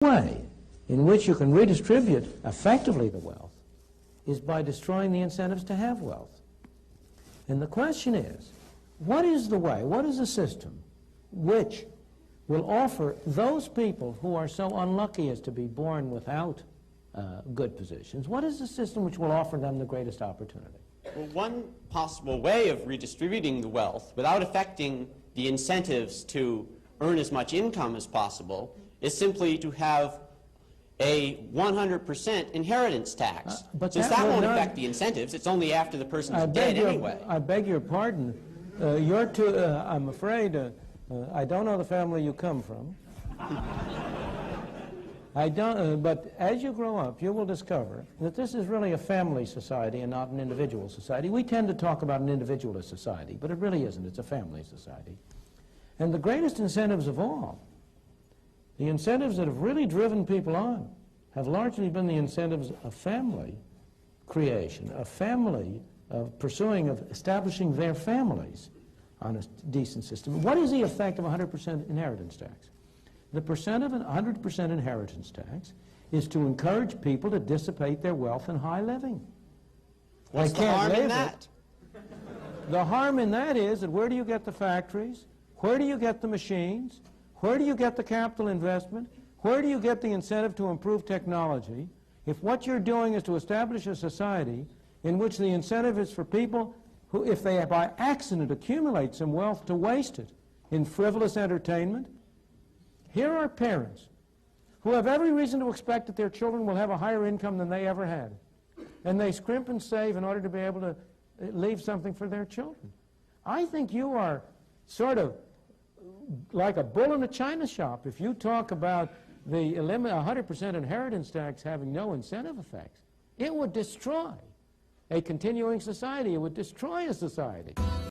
way in which you can redistribute effectively the wealth is by destroying the incentives to have wealth. And the question is, what is the way, what is the system which will offer those people who are so unlucky as to be born without good positions, what is the system which will offer them the greatest opportunity? Well, one possible way of redistributing the wealth without affecting the incentives to earn as much income as possible is simply to have a 100% inheritance tax. Since that won't affect the incentives, it's only after the person's dead anyway. I beg your pardon. I'm afraid, I don't know the family you come from. But as you grow up, you will discover that this is really a family society and not an individual society. We tend to talk about an individualist society, but it really isn't. It's a family society. And the greatest incentives of all, the incentives that have really driven people on, have largely been the incentives of family creation, of family, of establishing their families on a decent system. What is the effect of 100% inheritance tax? The percent of an 100% inheritance tax is to encourage people to dissipate their wealth in high living. What's the harm in that? The harm in that is that where do you get the factories? Where do you get the machines? Where do you get the capital investment? Where do you get the incentive to improve technology if what you're doing is to establish a society in which the incentive is for people who, if they by accident accumulate some wealth, to waste it in frivolous entertainment? Here are parents who have every reason to expect that their children will have a higher income than they ever had, and they scrimp and save in order to be able to leave something for their children. I think you are sort of like a bull in a china shop if you talk about the 100% inheritance tax having no incentive effects. It would destroy a continuing society. It would destroy a society.